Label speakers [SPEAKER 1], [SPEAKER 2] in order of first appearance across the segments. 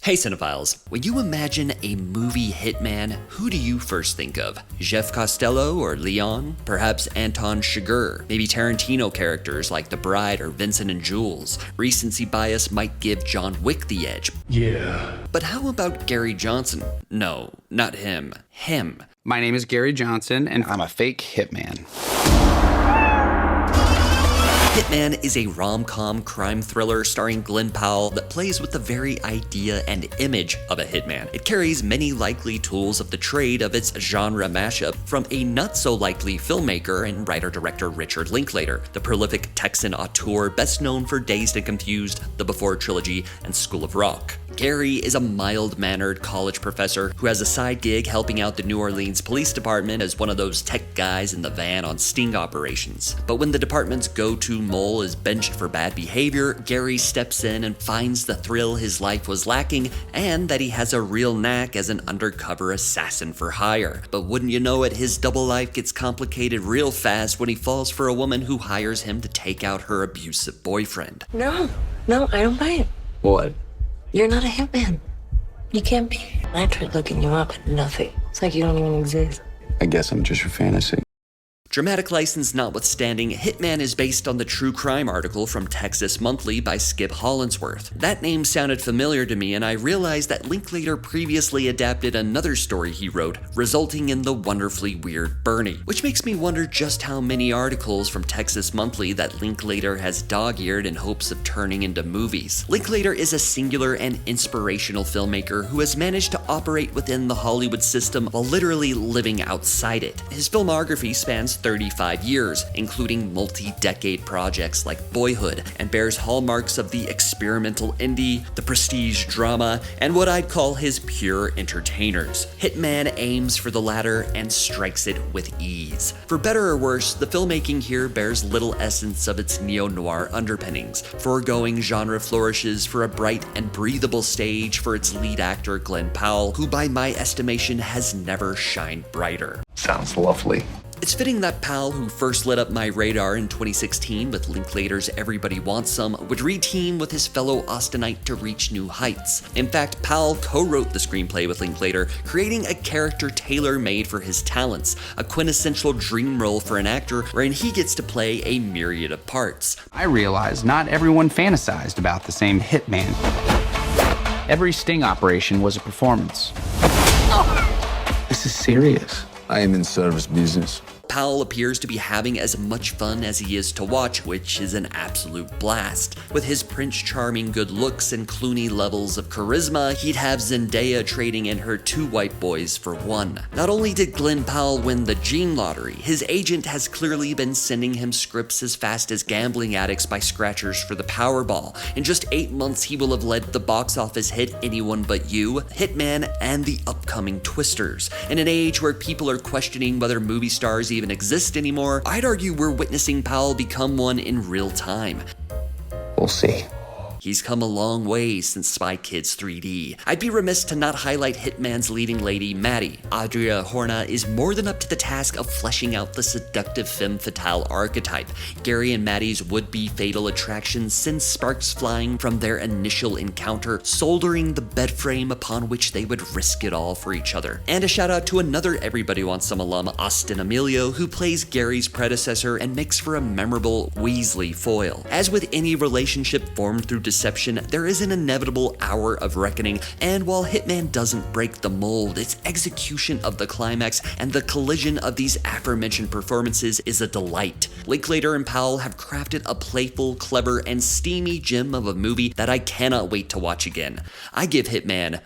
[SPEAKER 1] Hey cinephiles, when you imagine a movie hitman, who do you first think of? Jeff Costello or Leon? Perhaps Anton Chigurh? Maybe Tarantino characters like The Bride or Vincent and Jules? Recency bias might give John Wick the edge.
[SPEAKER 2] Yeah.
[SPEAKER 1] But how about Gary Johnson? No, not him. Him.
[SPEAKER 3] My name is Gary Johnson, and I'm a fake hitman.
[SPEAKER 1] Hitman is a rom-com crime thriller starring Glen Powell that plays with the very idea and image of a hitman. It carries many likely tools of the trade of its genre mashup from a not-so-likely filmmaker and writer-director Richard Linklater, the prolific Texan auteur best known for Dazed and Confused, The Before Trilogy, and School of Rock. Gary is a mild-mannered college professor who has a side gig helping out the New Orleans Police Department as one of those tech guys in the van on sting operations. But when the department's go-to mole is benched for bad behavior, Gary steps in and finds the thrill his life was lacking and that he has a real knack as an undercover assassin for hire. But wouldn't you know it, his double life gets complicated real fast when he falls for a woman who hires him to take out her abusive boyfriend.
[SPEAKER 4] No, I don't buy it.
[SPEAKER 3] What?
[SPEAKER 4] You're not a hitman. You can't be. I tried looking you up and nothing. It's like you don't even exist.
[SPEAKER 3] I guess I'm just your fantasy.
[SPEAKER 1] Dramatic license notwithstanding, Hitman is based on the true crime article from Texas Monthly by Skip Hollandsworth. That name sounded familiar to me, and I realized that Linklater previously adapted another story he wrote, resulting in the wonderfully weird Bernie, which makes me wonder just how many articles from Texas Monthly that Linklater has dog-eared in hopes of turning into movies. Linklater is a singular and inspirational filmmaker who has managed to operate within the Hollywood system while literally living outside it. His filmography spans 35 years, including multi-decade projects like Boyhood, and bears hallmarks of the experimental indie, the prestige drama, and what I'd call his pure entertainers. Hitman aims for the latter and strikes it with ease. For better or worse, the filmmaking here bears little essence of its neo-noir underpinnings, foregoing genre flourishes for a bright and breathable stage for its lead actor Glen Powell, who by my estimation has never shined brighter.
[SPEAKER 2] Sounds lovely.
[SPEAKER 1] It's fitting that Powell, who first lit up my radar in 2016 with Linklater's Everybody Wants Some, would re-team with his fellow Austinite to reach new heights. In fact, Powell co-wrote the screenplay with Linklater, creating a character tailor-made for his talents, a quintessential dream role for an actor wherein he gets to play a myriad of parts.
[SPEAKER 3] I realize not everyone fantasized about the same hitman. Every sting operation was a performance.
[SPEAKER 2] This is serious. I am in service business.
[SPEAKER 1] Powell appears to be having as much fun as he is to watch, which is an absolute blast. With his Prince Charming good looks and Clooney levels of charisma, he'd have Zendaya trading in her 2 white boys for 1. Not only did Glen Powell win the gene lottery, his agent has clearly been sending him scripts as fast as gambling addicts buy scratchers for the Powerball. In just 8 months, he will have led the box office hit Anyone But You, Hitman, and the upcoming Twisters. In an age where people are questioning whether movie stars even exist anymore, I'd argue we're witnessing Powell become one in real time.
[SPEAKER 2] We'll see.
[SPEAKER 1] He's come a long way since Spy Kids 3D. I'd be remiss to not highlight Hitman's leading lady, Maddie. Adria Arjona is more than up to the task of fleshing out the seductive femme fatale archetype. Gary and Maddie's would-be fatal attraction sends sparks flying from their initial encounter, soldering the bed frame upon which they would risk it all for each other. And a shout out to another Everybody Wants Some alum, Austin Emilio, who plays Gary's predecessor and makes for a memorable Weasley foil. As with any relationship formed through deception, there is an inevitable hour of reckoning, and while Hitman doesn't break the mold, its execution of the climax and the collision of these aforementioned performances is a delight. Linklater and Powell have crafted a playful, clever, and steamy gem of a movie that I cannot wait to watch again. I give Hitman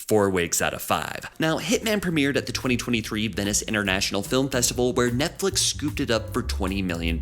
[SPEAKER 1] 4 wigs out of 5. Now, Hitman premiered at the 2023 Venice International Film Festival, where Netflix scooped it up for $20 million.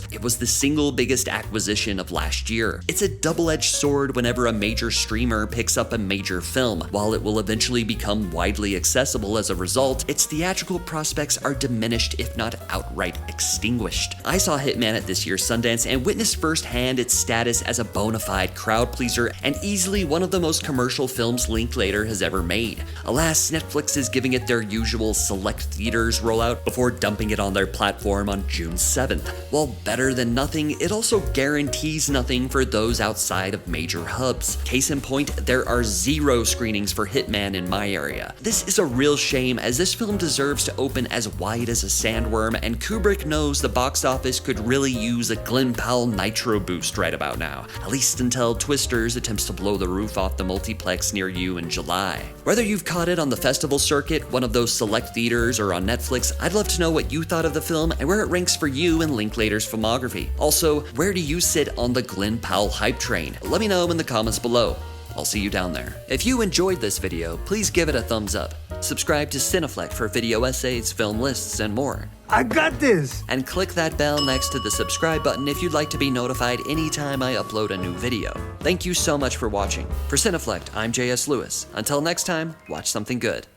[SPEAKER 1] It was the single biggest acquisition of last year. It's a double-edged sword whenever a major streamer picks up a major film. While it will eventually become widely accessible as a result, its theatrical prospects are diminished, if not outright extinguished. I saw Hitman at this year's Sundance and witnessed firsthand its status as a bona fide crowd pleaser and easily one of the most commercial films Linklater has ever made. Alas, Netflix is giving it their usual select theaters rollout before dumping it on their platform on June 7th. While better than nothing, it also guarantees nothing for those outside of major hubs. Case in point, there are 0 screenings for Hitman in my area. This is a real shame, as this film deserves to open as wide as a sandworm, and Kubrick knows the box office could really use a Glen Powell nitro boost right about now, at least until Twisters attempts to blow the roof off the multiplex near you in July. Whether you've caught it on the festival circuit, one of those select theaters, or on Netflix, I'd love to know what you thought of the film and where it ranks for you in Linklater's filmography. Also, where do you sit on the Glen Powell hype train? Let me know in the comments below. I'll see you down there. If you enjoyed this video, please give it a thumbs up. Subscribe to Cineflect for video essays, film lists, and more.
[SPEAKER 5] I got this!
[SPEAKER 1] And click that bell next to the subscribe button if you'd like to be notified anytime I upload a new video. Thank you so much for watching. For Cineflect, I'm JS Lewis. Until next time, watch something good.